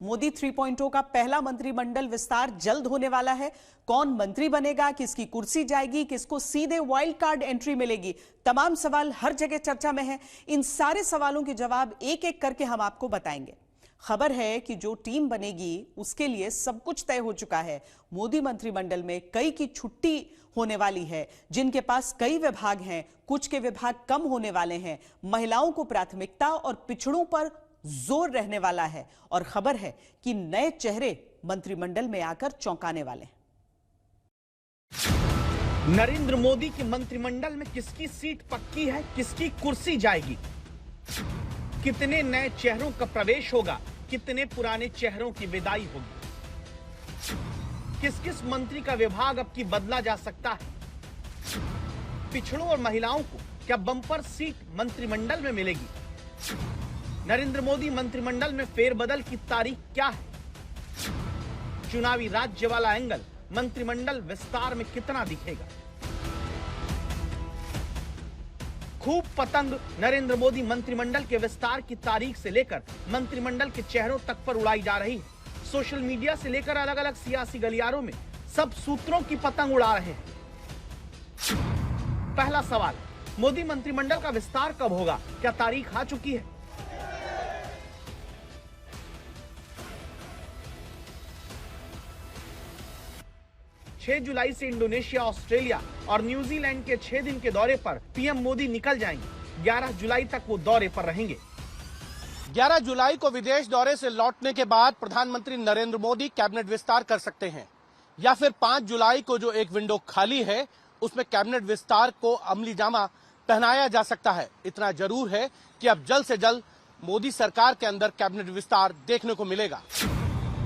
मोदी 3.0 का पहला मंत्रिमंडल विस्तार जल्द होने वाला है। कौन मंत्री बनेगा, किसकी कुर्सी जाएगी, किसको सीधे वाइल्ड कार्ड एंट्री मिलेगी, तमाम सवाल हर जगह चर्चा में हैं। इन सारे सवालों के जवाब एक एक करके हम आपको बताएंगे। खबर है कि जो टीम बनेगी उसके लिए सब कुछ तय हो चुका है। मोदी मंत्रिमंडल में कई की छुट्टी होने वाली है, जिनके पास कई विभाग हैं, कुछ के विभाग कम होने वाले हैं। महिलाओं को प्राथमिकता और पिछड़ों पर जोर रहने वाला है और खबर है कि नए चेहरे मंत्रिमंडल में आकर चौंकाने वाले हैं। नरेंद्र मोदी के मंत्रिमंडल में किसकी सीट पक्की है, किसकी कुर्सी जाएगी, कितने नए चेहरों का प्रवेश होगा, कितने पुराने चेहरों की विदाई होगी, किस किस मंत्री का विभाग अब की बदला जा सकता है, पिछड़ों और महिलाओं को क्या बम्पर सीट मंत्रिमंडल में मिलेगी, नरेंद्र मोदी मंत्रिमंडल में फेरबदल की तारीख क्या है, चुनावी राज्य वाला एंगल मंत्रिमंडल विस्तार में कितना दिखेगा। खूब पतंग नरेंद्र मोदी मंत्रिमंडल के विस्तार की तारीख से लेकर मंत्रिमंडल के चेहरों तक पर उड़ाई जा रही है। सोशल मीडिया से लेकर अलग अलग सियासी गलियारों में सब सूत्रों की पतंग उड़ा रहे हैं। पहला सवाल, मोदी मंत्रिमंडल का विस्तार कब होगा, क्या तारीख आ चुकी है? जुलाई से इंडोनेशिया, ऑस्ट्रेलिया और न्यूजीलैंड के 6 दिन के दौरे पर पीएम मोदी निकल जाएंगे। 11 जुलाई तक वो दौरे पर रहेंगे। 11 जुलाई को विदेश दौरे से लौटने के बाद प्रधानमंत्री नरेंद्र मोदी कैबिनेट विस्तार कर सकते हैं, या फिर 5 जुलाई को जो एक विंडो खाली है उसमें कैबिनेट विस्तार को अमली जामा पहनाया जा सकता है। इतना जरूर है कि अब जल्द से जल्द मोदी सरकार के अंदर कैबिनेट विस्तार देखने को मिलेगा।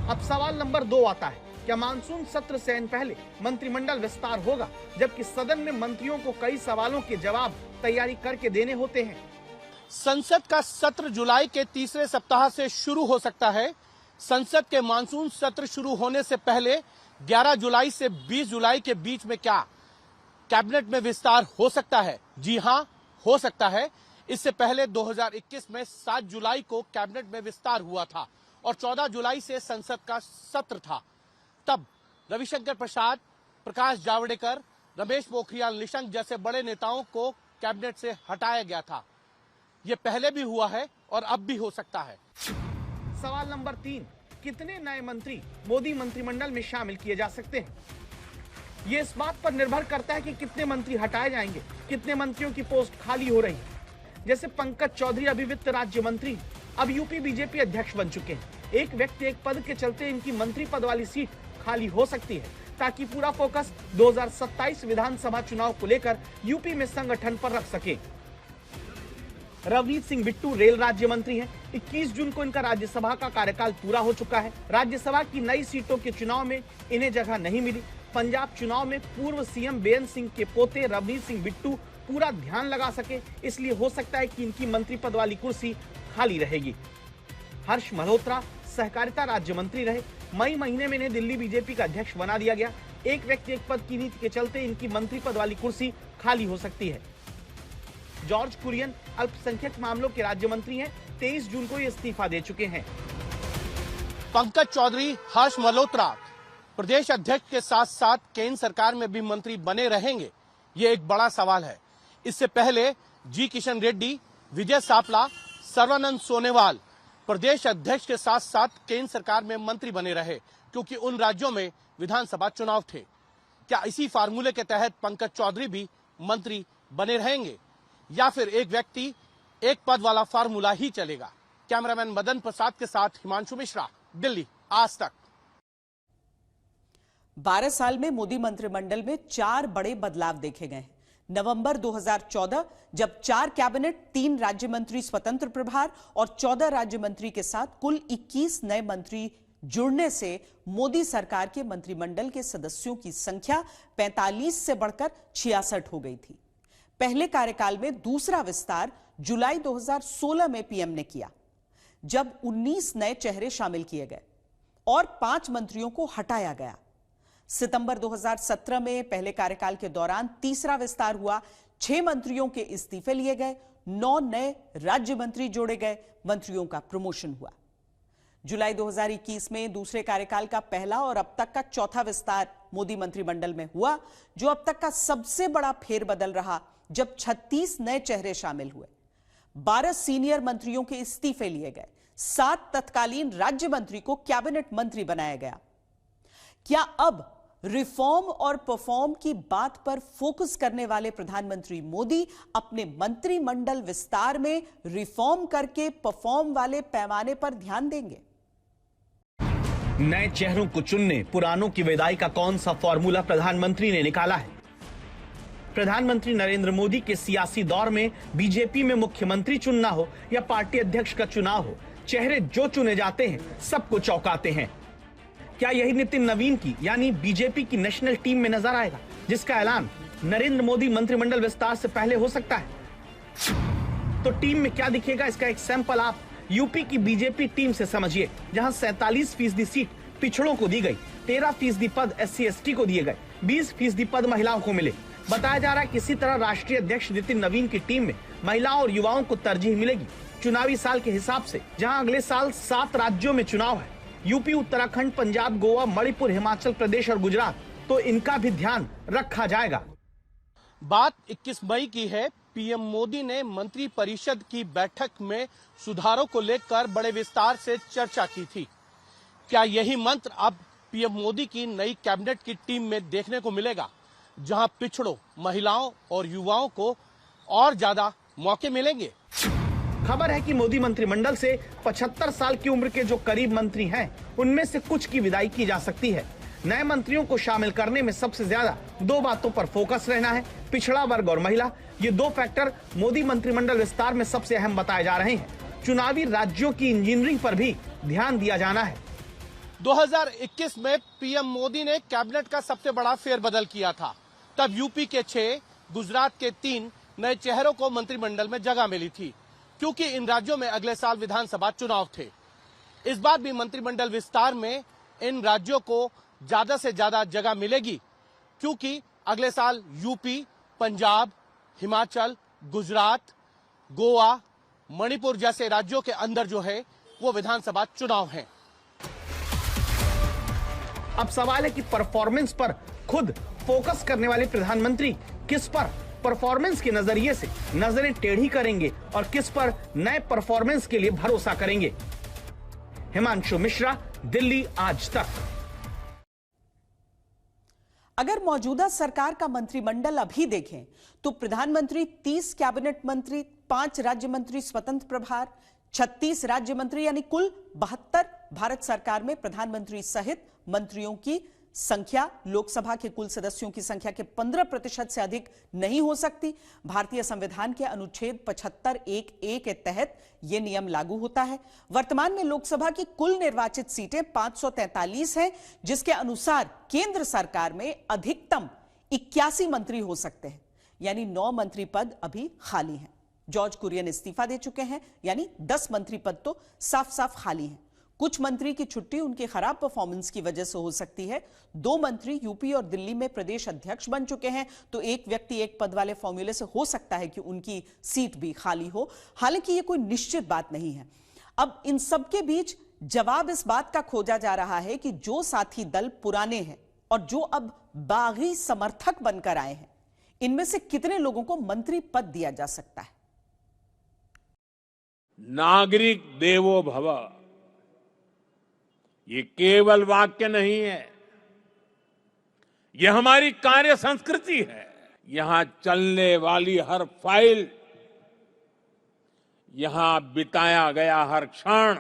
अब सवाल नंबर 2 आता है, क्या मानसून सत्र से पहले मंत्रिमंडल विस्तार होगा, जबकि सदन में मंत्रियों को कई सवालों के जवाब तैयारी करके देने होते हैं। संसद का सत्र जुलाई के तीसरे सप्ताह से शुरू हो सकता है। संसद के मानसून सत्र शुरू होने से पहले 11 जुलाई से 20 जुलाई के बीच में क्या कैबिनेट में विस्तार हो सकता है? जी हां, हो सकता है। इससे पहले 2021 में 7 जुलाई को कैबिनेट में विस्तार हुआ था और 14 जुलाई से संसद का सत्र था। तब रविशंकर प्रसाद, प्रकाश जावड़ेकर, रमेश पोखरियाल निशंक जैसे बड़े नेताओं को कैबिनेट से हटाया गया था। ये पहले भी हुआ है और अब भी हो सकता है। सवाल नंबर 3, कितने नए मंत्री मोदी मंत्रिमंडल में शामिल किए जा सकते हैं? ये इस बात पर निर्भर करता है कि कितने मंत्री हटाए जाएंगे, कितने मंत्रियों की पोस्ट खाली हो रही है। जैसे पंकज चौधरी अभी वित्त राज्य मंत्री, अब यूपी बीजेपी अध्यक्ष बन चुके हैं। एक व्यक्ति एक पद के चलते इनकी मंत्री पद वाली सीट खाली हो सकती है, ताकि पूरा फोकस 2027 विधानसभा चुनाव को लेकर यूपी में संगठन पर रख सके। रवनीत सिंह बिट्टू रेल राज्य मंत्री हैं। 21 जून को इनका राज्यसभा का कार्यकाल पूरा हो चुका है। राज्यसभा की नई सीटों के चुनाव में इन्हें जगह नहीं मिली। पंजाब चुनाव में पूर्व सीएम बेअंत सिंह के पोते रवनीत सिंह बिट्टू पूरा ध्यान लगा सके, इसलिए हो सकता है कि इनकी मंत्री पद वाली कुर्सी खाली रहेगी। हर्ष मल्होत्रा सहकारिता राज्य मंत्री रहे। मई महीने में इन्हें दिल्ली बीजेपी का अध्यक्ष बना दिया गया। एक व्यक्ति एक पद की नीति के चलते इनकी मंत्री पद वाली कुर्सी खाली हो सकती है। जॉर्ज कुरियन अल्पसंख्यक मामलों के राज्य मंत्री हैं। 23 जून को ये इस्तीफा दे चुके हैं। पंकज चौधरी, हर्ष मल्होत्रा प्रदेश अध्यक्ष के साथ साथ केंद्र सरकार में भी मंत्री बने रहेंगे, ये एक बड़ा सवाल है। इससे पहले जी किशन रेड्डी, विजय सापला, सर्वानंद सोनोवाल प्रदेश अध्यक्ष के साथ साथ केंद्र सरकार में मंत्री बने रहे, क्योंकि उन राज्यों में विधानसभा चुनाव थे। क्या इसी फार्मूले के तहत पंकज चौधरी भी मंत्री बने रहेंगे, या फिर एक व्यक्ति एक पद वाला फार्मूला ही चलेगा? कैमरामैन मदन प्रसाद के साथ हिमांशु मिश्रा, दिल्ली, आज तक। 12 साल में मोदी मंत्रिमंडल में 4 बड़े बदलाव देखे गए हैं। नवंबर 2014 जब 4 कैबिनेट, 3 राज्य मंत्री स्वतंत्र प्रभार और 14 राज्य मंत्री के साथ कुल 21 नए मंत्री जुड़ने से मोदी सरकार के मंत्रिमंडल के सदस्यों की संख्या 45 से बढ़कर 66 हो गई थी। पहले कार्यकाल में दूसरा विस्तार जुलाई 2016 में पीएम ने किया, जब 19 नए चेहरे शामिल किए गए और 5 मंत्रियों को हटाया गया। सितंबर 2017 में पहले कार्यकाल के दौरान तीसरा विस्तार हुआ। 6 मंत्रियों के इस्तीफे लिए गए, 9 नए राज्य मंत्री जोड़े गए, मंत्रियों का प्रमोशन हुआ। जुलाई 2021 में दूसरे कार्यकाल का पहला और अब तक का चौथा विस्तार मोदी मंत्रिमंडल में हुआ, जो अब तक का सबसे बड़ा फेरबदल रहा, जब 36 नए चेहरे शामिल हुए। 12 सीनियर मंत्रियों के इस्तीफे लिए गए, 7 तत्कालीन राज्य मंत्री को कैबिनेट मंत्री बनाया गया। क्या अब रिफॉर्म और परफॉर्म की बात पर फोकस करने वाले प्रधानमंत्री मोदी अपने मंत्रिमंडल विस्तार में रिफॉर्म करके परफॉर्म वाले पैमाने पर ध्यान देंगे? नए चेहरों को चुनने, पुरानों की विदाई का कौन सा फॉर्मूला प्रधानमंत्री ने निकाला है? प्रधानमंत्री नरेंद्र मोदी के सियासी दौर में बीजेपी में मुख्यमंत्री चुनना हो या पार्टी अध्यक्ष का चुनाव हो, चेहरे जो चुने जाते हैं सबको चौंकाते हैं। क्या यही नितिन नवीन की यानी बीजेपी की नेशनल टीम में नजर आएगा, जिसका ऐलान नरेंद्र मोदी मंत्रिमंडल विस्तार से पहले हो सकता है? तो टीम में क्या दिखेगा, इसका एक सैंपल आप यूपी की बीजेपी टीम से समझिए, जहां 47% सीट पिछड़ों को दी गई, 13% पद SC/ST को दिए गए, 20% पद महिलाओं को मिले। बताया जा रहा है किसी तरह राष्ट्रीय अध्यक्ष नितिन नवीन की टीम में महिलाओं और युवाओं को तरजीह मिलेगी। चुनावी साल के हिसाब से जहां अगले साल 7 राज्यों में चुनाव है, यूपी, उत्तराखंड, पंजाब, गोवा, मणिपुर, हिमाचल प्रदेश और गुजरात, तो इनका भी ध्यान रखा जाएगा। बात 21 मई की है। पीएम मोदी ने मंत्री परिषद की बैठक में सुधारों को लेकर बड़े विस्तार से चर्चा की थी। क्या यही मंत्र अब पीएम मोदी की नई कैबिनेट की टीम में देखने को मिलेगा, जहां पिछड़ों, महिलाओं और युवाओं को और ज्यादा मौके मिलेंगे? खबर है कि मोदी मंत्रिमंडल से 75 साल की उम्र के जो करीब मंत्री हैं, उनमें से कुछ की विदाई की जा सकती है। नए मंत्रियों को शामिल करने में सबसे ज्यादा 2 बातों पर फोकस रहना है, पिछड़ा वर्ग और महिला। ये 2 फैक्टर मोदी मंत्रिमंडल विस्तार में सबसे अहम बताए जा रहे हैं। चुनावी राज्यों की इंजीनियरिंग पर भी ध्यान दिया जाना है। 2021 में पीएम मोदी ने कैबिनेट का सबसे बड़ा फेरबदल किया था। तब यूपी के 6, गुजरात के 3 नए चेहरों को मंत्रिमंडल में जगह मिली थी, क्योंकि इन राज्यों में अगले साल विधानसभा चुनाव थे। इस बार भी मंत्रिमंडल विस्तार में इन राज्यों को ज्यादा से ज्यादा जगह मिलेगी, क्योंकि अगले साल यूपी, पंजाब, हिमाचल, गुजरात, गोवा, मणिपुर जैसे राज्यों के अंदर जो है वो विधानसभा चुनाव हैं। अब सवाल है कि परफॉर्मेंस पर खुद फोकस करने वाले प्रधानमंत्री किस पर परफॉर्मेंस के नजरिए से नजरें टेढ़ी करेंगे और किस पर नए परफॉर्मेंस के लिए भरोसा करेंगे। हिमांशु मिश्रा, दिल्ली आज तक। अगर मौजूदा सरकार का मंत्रिमंडल अभी देखें तो प्रधानमंत्री 30 कैबिनेट मंत्री, 5 राज्य मंत्री स्वतंत्र प्रभार, 36 राज्य मंत्री, यानी कुल 72 भारत सरकार में प्रधानमंत्री सहित मंत्रियों की संख्या लोकसभा के कुल सदस्यों की संख्या के 15% से अधिक नहीं हो सकती। भारतीय संविधान के अनुच्छेद 75(1)(a) के तहत यह नियम लागू होता है। वर्तमान में लोकसभा की कुल निर्वाचित सीटें 543 हैं, जिसके अनुसार केंद्र सरकार में अधिकतम 81 मंत्री हो सकते हैं, यानी 9 मंत्री पद अभी खाली हैं। जॉर्ज कुरियन इस्तीफा दे चुके हैं, यानी 10 मंत्री पद तो साफ साफ खाली हैं। कुछ मंत्री की छुट्टी उनके खराब परफॉर्मेंस की वजह से हो सकती है। 2 मंत्री यूपी और दिल्ली में प्रदेश अध्यक्ष बन चुके हैं, तो एक व्यक्ति एक पद वाले फॉर्मूले से हो सकता है कि उनकी सीट भी खाली हो। हालांकि ये कोई निश्चित बात नहीं है। अब इन सब के बीच जवाब इस बात का खोजा जा रहा है कि जो साथी दल पुराने हैं और जो अब बागी समर्थक बनकर आए हैं, इनमें से कितने लोगों को मंत्री पद दिया जा सकता है। नागरिक देवो भव, ये केवल वाक्य नहीं है, यह हमारी कार्य संस्कृति है। यहां चलने वाली हर फाइल, यहां बिताया गया हर क्षण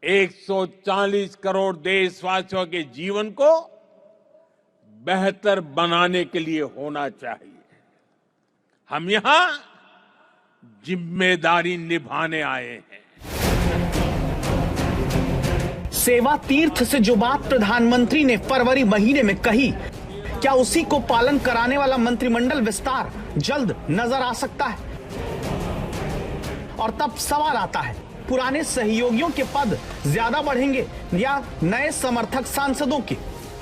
140 करोड़ देशवासियों के जीवन को बेहतर बनाने के लिए होना चाहिए। हम यहां जिम्मेदारी निभाने आए हैं। सेवा तीर्थ से जो बात प्रधानमंत्री ने फरवरी महीने में कही, क्या उसी को पालन कराने वाला मंत्रिमंडल विस्तार जल्द नजर आ सकता है? और तब सवाल आता है, पुराने सहयोगियों के पद ज्यादा बढ़ेंगे या नए समर्थक सांसदों के?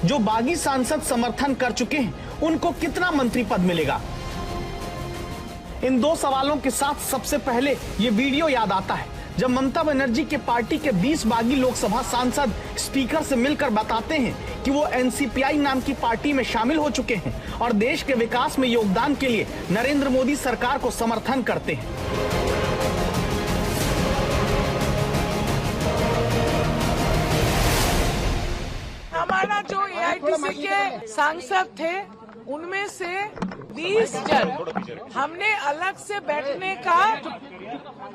जो बागी सांसद समर्थन कर चुके हैं, उनको कितना मंत्री पद मिलेगा? इन 2 सवालों के साथ सबसे पहले ये वीडियो याद आता है जब ममता बनर्जी के पार्टी के 20 बागी लोकसभा सांसद स्पीकर से मिलकर बताते हैं कि वो एनसीपीआई नाम की पार्टी में शामिल हो चुके हैं और देश के विकास में योगदान के लिए नरेंद्र मोदी सरकार को समर्थन करते हैं। हमारा जो एआईटीसी के सांसद थे उनमें से 20 जन हमने अलग से बैठने का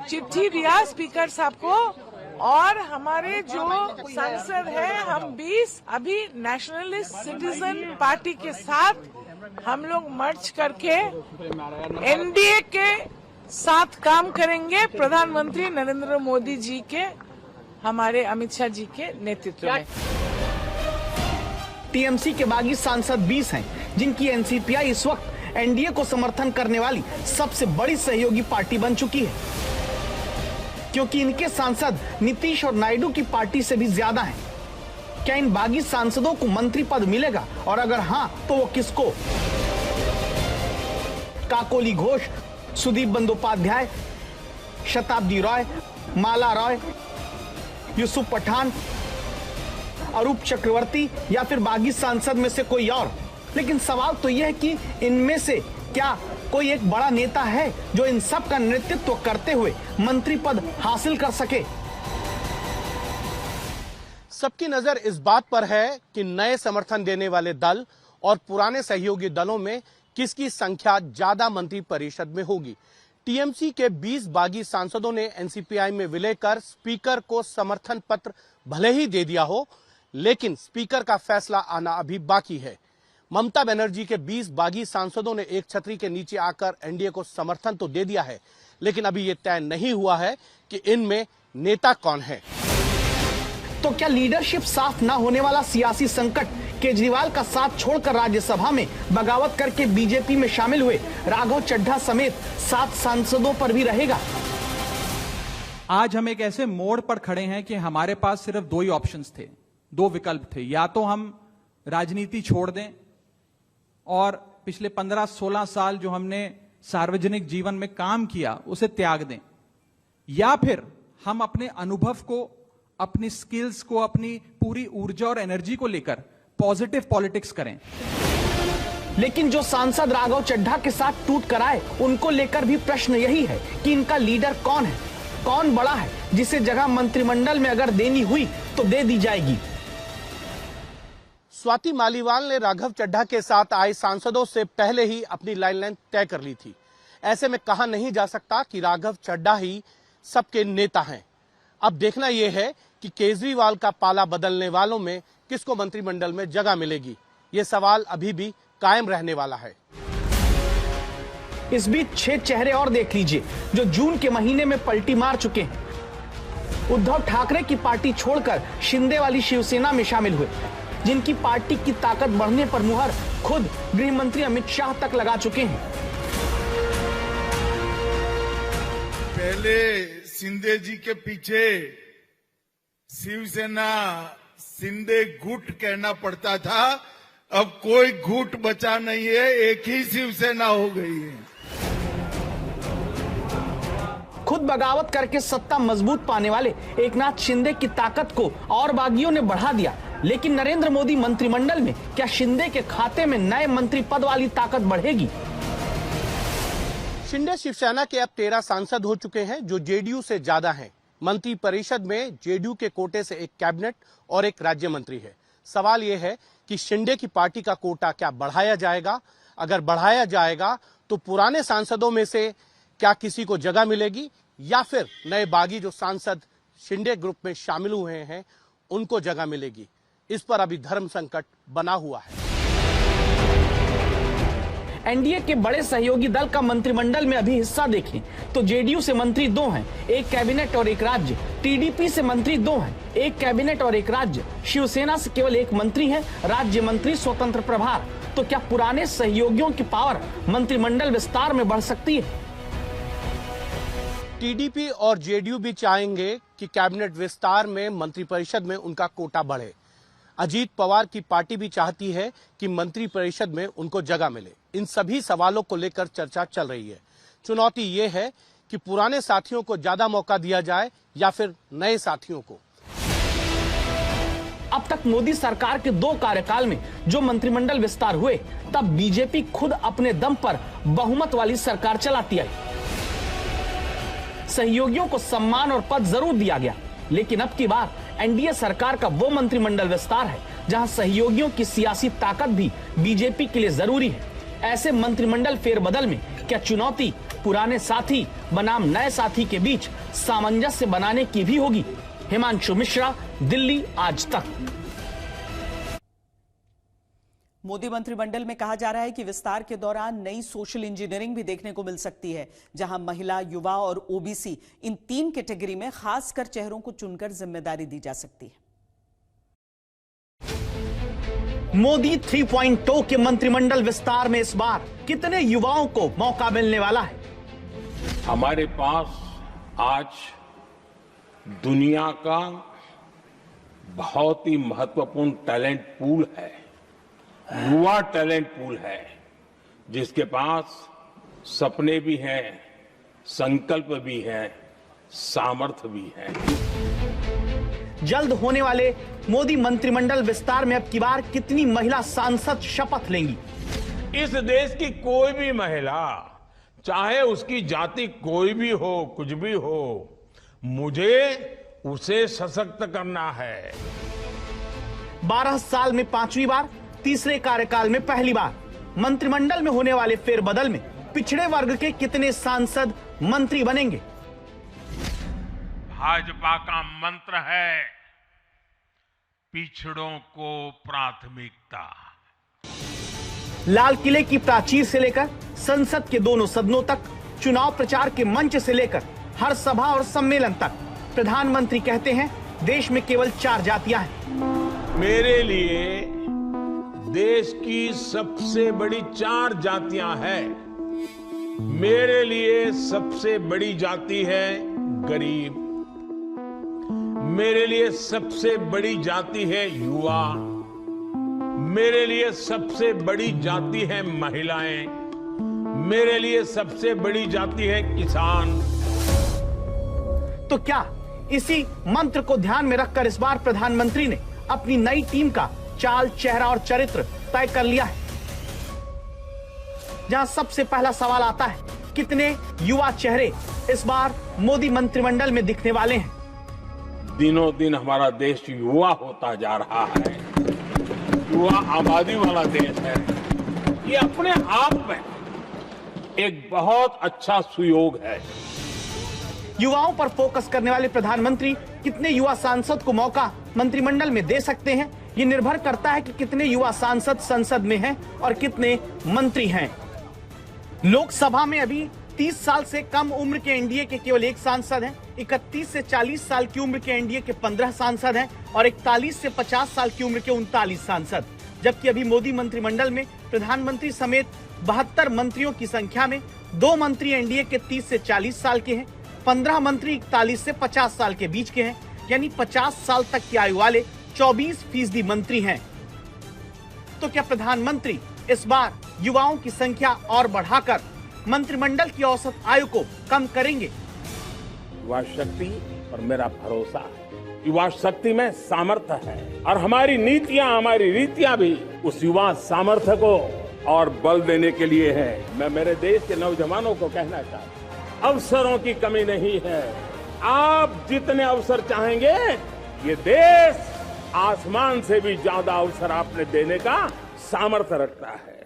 चिट्ठी दिया स्पीकर साहब को और हमारे जो सांसद हैं हम 20 अभी नेशनलिस्ट सिटीजन पार्टी के साथ हम लोग मर्ज करके एनडीए के साथ काम करेंगे प्रधानमंत्री नरेंद्र मोदी जी के हमारे अमित शाह जी के नेतृत्व में। टीएमसी के बागी सांसद 20 हैं जिनकी एनसीपीआई इस वक्त एनडीए को समर्थन करने वाली सबसे बड़ी सहयोगी पार्टी बन चुकी है, क्योंकि इनके सांसद नीतीश और नायडू की पार्टी से भी ज्यादा हैं। क्या इन बागी सांसदों को मंत्री पद मिलेगा और अगर हां तो वो किसको? काकोली घोष, सुदीप बंदोपाध्याय, शताब्दी रॉय, माला रॉय, यूसुफ पठान, अरूप चक्रवर्ती या फिर बागी सांसद में से कोई और? लेकिन सवाल तो यह है कि इनमें से क्या कोई एक बड़ा नेता है जो इन सब का नेतृत्व करते हुए मंत्री पद हासिल कर सके? सबकी नजर इस बात पर है कि नए समर्थन देने वाले दल और पुराने सहयोगी दलों में किसकी संख्या ज्यादा मंत्री परिषद में होगी। टीएमसी के 20 बागी सांसदों ने एनसीपीआई में विलय कर स्पीकर को समर्थन पत्र भले ही दे दिया हो, लेकिन स्पीकर का फैसला आना अभी बाकी है। ममता बनर्जी के 20 बागी सांसदों ने एक छतरी के नीचे आकर एनडीए को समर्थन तो दे दिया है, लेकिन अभी यह तय नहीं हुआ है कि इनमें नेता कौन है। तो क्या लीडरशिप साफ ना होने वाला सियासी संकट केजरीवाल का साथ छोड़कर राज्यसभा में बगावत करके बीजेपी में शामिल हुए राघव चड्ढा समेत 7 सांसदों पर भी रहेगा? आज हम एक ऐसे मोड़ पर खड़े हैं कि हमारे पास सिर्फ 2 ही ऑप्शंस थे, 2 विकल्प थे। या तो हम राजनीति छोड़ दें और पिछले 15-16 साल जो हमने सार्वजनिक जीवन में काम किया उसे त्याग दें, या फिर हम अपने अनुभव को, अपनी स्किल्स को, अपनी पूरी ऊर्जा और एनर्जी को लेकर पॉजिटिव पॉलिटिक्स करें। लेकिन जो सांसद राघव चड्ढा के साथ टूट कर आए उनको लेकर भी प्रश्न यही है कि इनका लीडर कौन है, कौन बड़ा है जिसे जगह मंत्रिमंडल में अगर देनी हुई तो दे दी जाएगी। स्वाति मालीवाल ने राघव चड्ढा के साथ आए सांसदों से पहले ही अपनी लाइन तय कर ली थी। ऐसे में कहा नहीं जा सकता कि राघव चड्ढा ही सबके नेता हैं। अब देखना यह है कि केजरीवाल का पाला बदलने वालों में किसको मंत्रिमंडल में जगह मिलेगी। ये सवाल अभी भी कायम रहने वाला है। इस बीच 6 चेहरे और देख लीजिए जो जून के महीने में पलटी मार चुके हैं। उद्धव ठाकरे की पार्टी छोड़कर शिंदे वाली शिवसेना में शामिल हुए, जिनकी पार्टी की ताकत बढ़ने पर मुहर खुद गृह मंत्री अमित शाह तक लगा चुके हैं। पहले शिंदे जी के पीछे शिवसेना शिंदे गुट कहना पड़ता था, अब कोई गुट बचा नहीं है, एक ही शिवसेना हो गई है। खुद बगावत करके सत्ता मजबूत पाने वाले एकनाथ शिंदे की ताकत को और बागियों ने बढ़ा दिया। लेकिन नरेंद्र मोदी मंत्रिमंडल में क्या शिंदे के खाते में नए मंत्री पद वाली ताकत बढ़ेगी? शिंदे शिवसेना के अब 13 सांसद हो चुके हैं जो जेडीयू से ज्यादा हैं। मंत्री परिषद में जेडीयू के कोटे से एक कैबिनेट और एक राज्य मंत्री है। सवाल यह है कि शिंदे की पार्टी का कोटा क्या बढ़ाया जाएगा? अगर बढ़ाया जाएगा तो पुराने सांसदों में से क्या किसी को जगह मिलेगी या फिर नए बागी जो सांसद शिंदे ग्रुप में शामिल हुए हैं उनको जगह मिलेगी? इस पर अभी धर्म संकट बना हुआ है। एनडीए के बड़े सहयोगी दल का मंत्रिमंडल में अभी हिस्सा देखें तो जेडीयू से मंत्री 2 हैं, एक कैबिनेट और एक राज्य। टीडीपी से मंत्री 2 हैं, एक कैबिनेट और एक राज्य। शिवसेना से केवल एक मंत्री है, राज्य मंत्री स्वतंत्र प्रभार। तो क्या पुराने सहयोगियों की पावर मंत्रिमंडल विस्तार में बढ़ सकती है? टीडीपी और जेडीयू भी चाहेंगे कि कैबिनेट विस्तार में मंत्रिपरिषद में उनका कोटा बढ़े। अजीत पवार की पार्टी भी चाहती है कि मंत्रिपरिषद में उनको जगह मिले। इन सभी सवालों को लेकर चर्चा चल रही है। चुनौती ये है कि पुराने साथियों को ज्यादा मौका दिया जाए या फिर नए साथियों को। अब तक मोदी सरकार के 2 कार्यकाल में जो मंत्रिमंडल विस्तार हुए, तब बीजेपी खुद अपने दम पर बहुमत वाली सरकार चलाती आई। सहयोगियों को सम्मान और पद जरूर दिया गया, लेकिन अब की बार एनडीए सरकार का वो मंत्रिमंडल विस्तार है जहां सहयोगियों की सियासी ताकत भी बीजेपी के लिए जरूरी है। ऐसे मंत्रिमंडल फेरबदल में क्या चुनौती पुराने साथी बनाम नए साथी के बीच सामंजस्य बनाने की भी होगी? हिमांशु मिश्रा, दिल्ली आज तक। मोदी मंत्रिमंडल में कहा जा रहा है कि विस्तार के दौरान नई सोशल इंजीनियरिंग भी देखने को मिल सकती है, जहां महिला, युवा और ओबीसी इन 3 कैटेगरी में खासकर चेहरों को चुनकर जिम्मेदारी दी जा सकती है। मोदी 3.0 के मंत्रिमंडल विस्तार में इस बार कितने युवाओं को मौका मिलने वाला है? हमारे पास आज दुनिया का बहुत ही महत्वपूर्ण टैलेंट पूल है, युवा टैलेंट पूल है, जिसके पास सपने भी हैं, संकल्प भी है, सामर्थ्य भी है। जल्द होने वाले मोदी मंत्रिमंडल विस्तार में अब की बार कितनी महिला सांसद शपथ लेंगी? इस देश की कोई भी महिला, चाहे उसकी जाति कोई भी हो, कुछ भी हो, मुझे उसे सशक्त करना है। 12 साल में 5वीं बार, तीसरे कार्यकाल में पहली बार मंत्रिमंडल में होने वाले फेरबदल में पिछड़े वर्ग के कितने सांसद मंत्री बनेंगे? भाजपा का मंत्र है पिछड़ों को प्राथमिकता। लाल किले की प्राचीर से लेकर संसद के दोनों सदनों तक, चुनाव प्रचार के मंच से लेकर हर सभा और सम्मेलन तक प्रधानमंत्री कहते हैं देश में केवल 4 जातियां हैं। मेरे लिए देश की सबसे बड़ी 4 जातियां हैं। मेरे लिए सबसे बड़ी जाति है गरीब, मेरे लिए सबसे बड़ी जाति है युवा, मेरे लिए सबसे बड़ी जाति है महिलाएं, मेरे लिए सबसे बड़ी जाति है किसान। तो क्या इसी मंत्र को ध्यान में रखकर इस बार प्रधानमंत्री ने अपनी नई टीम का चाल, चेहरा और चरित्र तय कर लिया है? जहां सबसे पहला सवाल आता है, कितने युवा चेहरे इस बार मोदी मंत्रिमंडल में दिखने वाले हैं? दिनों दिन हमारा देश युवा होता जा रहा है, युवा आबादी वाला देश है। ये अपने आप में एक बहुत अच्छा सुयोग है। युवाओं पर फोकस करने वाले प्रधानमंत्री कितने युवा सांसद को मौका मंत्रिमंडल में दे सकते हैं, ये निर्भर करता है कि कितने युवा सांसद संसद में हैं और कितने मंत्री हैं। लोकसभा में अभी 30 साल से कम उम्र के एनडीए के केवल 1 सांसद हैं, 31 से 40 साल की उम्र के एनडीए के 15 सांसद हैं और 41 से 50 साल की उम्र के 39 सांसद। जबकि अभी मोदी मंत्रिमंडल में प्रधानमंत्री समेत 72 मंत्रियों की संख्या में 2 मंत्री एनडीए के 30 से 40 साल के हैं, 15 मंत्री 41 से 50 साल के बीच के हैं, यानी 50 साल तक की आयु वाले 24% मंत्री हैं। तो क्या प्रधानमंत्री इस बार युवाओं की संख्या और बढ़ाकर मंत्रिमंडल की औसत आयु को कम करेंगे? युवा शक्ति और मेरा भरोसा है, युवा शक्ति में सामर्थ्य है और हमारी नीतियां, हमारी रीतियां भी उस युवा सामर्थ्य को और बल देने के लिए है। मैं मेरे देश के नौजवानों को कहना चाहता हूं, अवसरों की कमी नहीं है। आप जितने अवसर चाहेंगे, ये देश आसमान से भी ज्यादा अवसर आपने देने का सामर्थ्य रखता है।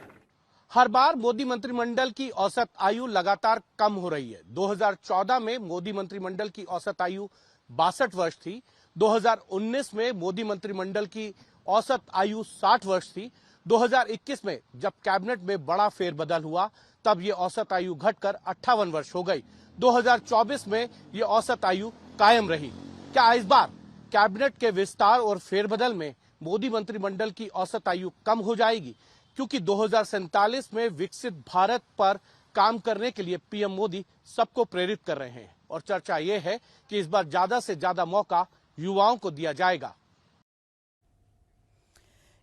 हर बार मोदी मंत्रिमंडल की औसत आयु लगातार कम हो रही है। 2014 में मोदी मंत्रिमंडल की औसत आयु 62 वर्ष थी। 2019 में मोदी मंत्रिमंडल की औसत आयु 60 वर्ष थी। 2021 में जब कैबिनेट में बड़ा फेरबदल हुआ, तब ये औसत आयु घटकर 58 वर्ष हो गई। 2024 में ये औसत आयु कायम रही। क्या इस बार कैबिनेट के विस्तार और फेरबदल में मोदी मंत्रिमंडल की औसत आयु कम हो जाएगी? क्योंकि 2047 में विकसित भारत पर काम करने के लिए पीएम मोदी सबको प्रेरित कर रहे हैं और चर्चा यह है कि इस बार ज्यादा से ज्यादा मौका युवाओं को दिया जाएगा।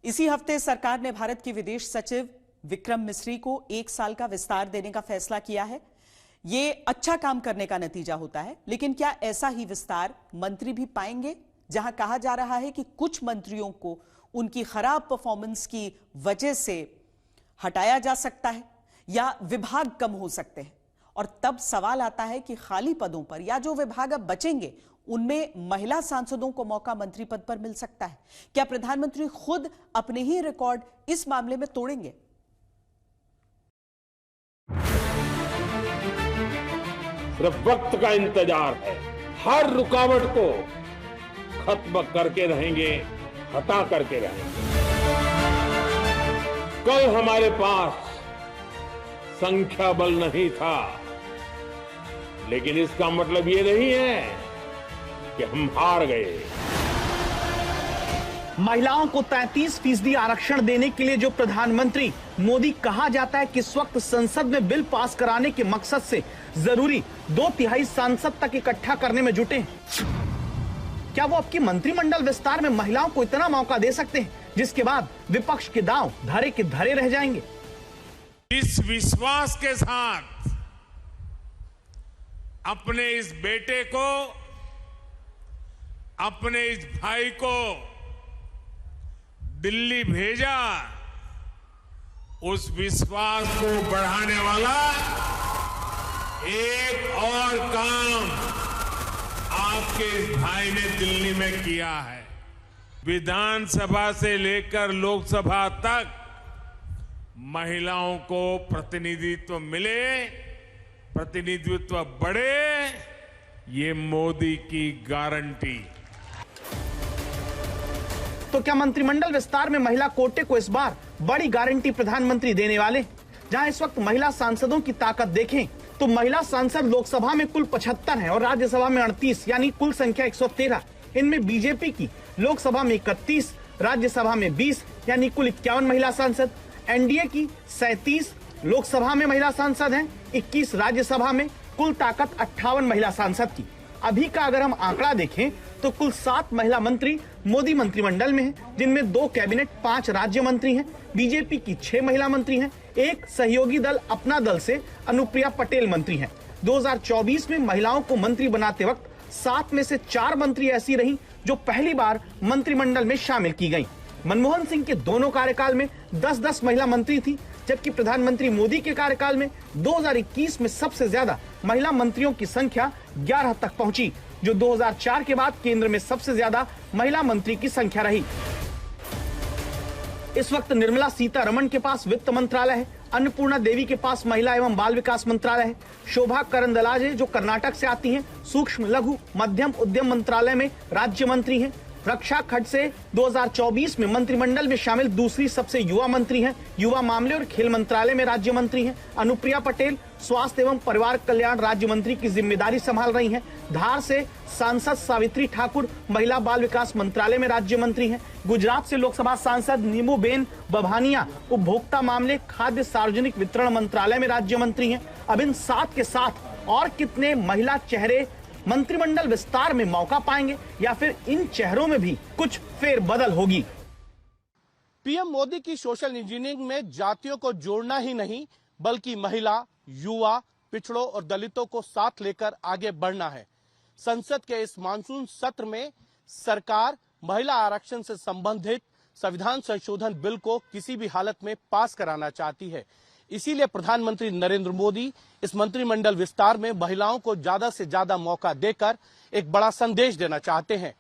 इसी हफ्ते सरकार ने भारत के विदेश सचिव विक्रम मिस्री को 1 साल का विस्तार देने का फैसला किया है। ये अच्छा काम करने का नतीजा होता है, लेकिन क्या ऐसा ही विस्तार मंत्री भी पाएंगे, जहां कहा जा रहा है कि कुछ मंत्रियों को उनकी खराब परफॉर्मेंस की वजह से हटाया जा सकता है या विभाग कम हो सकते हैं? और तब सवाल आता है कि खाली पदों पर या जो विभाग अब बचेंगे उनमें महिला सांसदों को मौका मंत्री पद पर मिल सकता है। क्या प्रधानमंत्री खुद अपने ही रिकॉर्ड इस मामले में तोड़ेंगे? सिर्फ वक्त का इंतजार है। हर रुकावट को खत्म करके रहेंगे, हटा करके रहेंगे। कल हमारे पास संख्या बल नहीं था, लेकिन इसका मतलब ये नहीं है कि हम हार गए। महिलाओं को 33% आरक्षण देने के लिए जो प्रधानमंत्री मोदी कहा जाता है कि इस वक्त संसद में बिल पास कराने के मकसद से जरूरी 2/3 सांसद तक इकट्ठा करने में जुटे हैं, क्या वो आपकी मंत्रिमंडल विस्तार में महिलाओं को इतना मौका दे सकते हैं जिसके बाद विपक्ष के दांव धरे के धरे रह जाएंगे? इस विश्वास के साथ अपने इस बेटे को, अपने इस भाई को दिल्ली भेजा, उस विश्वास को बढ़ाने वाला एक और काम आपके इस भाई ने दिल्ली में किया है। विधानसभा से लेकर लोकसभा तक महिलाओं को प्रतिनिधित्व मिले, प्रतिनिधित्व बढ़े, ये मोदी की गारंटी। तो क्या मंत्रिमंडल विस्तार में महिला कोटे को इस बार बड़ी गारंटी प्रधानमंत्री देने वाले? जहां इस वक्त महिला सांसदों की ताकत देखें तो महिला सांसद लोकसभा में कुल 75 हैं और राज्यसभा में 38, यानी कुल संख्या 113। इनमें बीजेपी की लोकसभा में 31, राज्यसभा में 20, यानी कुल 51 महिला सांसद। एनडीए की 37 लोकसभा में महिला सांसद हैं, 21 राज्यसभा में, कुल ताकत 58 महिला सांसद की। अभी का अगर हम आंकड़ा देखें तो कुल 7 महिला मंत्री मोदी मंत्रिमंडल में हैं, जिनमें 2 कैबिनेट, 5 राज्य मंत्री हैं। बीजेपी की 6 महिला मंत्री हैं, एक सहयोगी दल अपना दल से अनुप्रिया पटेल मंत्री हैं। 2024 में महिलाओं को मंत्री बनाते वक्त 7 में से 4 मंत्री ऐसी रहीं जो पहली बार मंत्रिमंडल में शामिल की गईं। मनमोहन सिंह के दोनों कार्यकाल में 10-10 महिला मंत्री थी, जबकि प्रधानमंत्री मोदी के कार्यकाल में 2021 में सबसे ज्यादा महिला मंत्रियों की संख्या 11 तक पहुंची, जो 2004 के बाद केंद्र में सबसे ज्यादा महिला मंत्री की संख्या रही। इस वक्त निर्मला सीतारमण के पास वित्त मंत्रालय है, अन्नपूर्णा देवी के पास महिला एवं बाल विकास मंत्रालय है, शोभा करंदलाजे जो कर्नाटक से आती हैं सूक्ष्म लघु मध्यम उद्यम मंत्रालय में राज्य मंत्री हैं। रक्षा खडसे 2024 में मंत्रिमंडल में शामिल दूसरी सबसे युवा मंत्री हैं, युवा मामले और खेल मंत्रालय में राज्य मंत्री हैं। अनुप्रिया पटेल स्वास्थ्य एवं परिवार कल्याण राज्य मंत्री की जिम्मेदारी संभाल रही हैं। धार से सांसद सावित्री ठाकुर महिला बाल विकास मंत्रालय में राज्य मंत्री हैं। गुजरात से लोकसभा सांसद नीमूबेन बभानिया उपभोक्ता मामले खाद्य सार्वजनिक वितरण मंत्रालय में राज्य मंत्री हैं। अब इन 7 के साथ और कितने महिला चेहरे मंत्रिमंडल विस्तार में मौका पाएंगे या फिर इन चेहरों में भी कुछ फेरबदल होगी? पीएम मोदी की सोशल इंजीनियरिंग में जातियों को जोड़ना ही नहीं बल्कि महिला, युवा, पिछड़ों और दलितों को साथ लेकर आगे बढ़ना है। संसद के इस मानसून सत्र में सरकार महिला आरक्षण से संबंधित संविधान संशोधन बिल को किसी भी हालत में पास कराना चाहती है। इसीलिए प्रधानमंत्री नरेंद्र मोदी इस मंत्रिमंडल विस्तार में महिलाओं को ज्यादा से ज्यादा मौका देकर एक बड़ा संदेश देना चाहते हैं।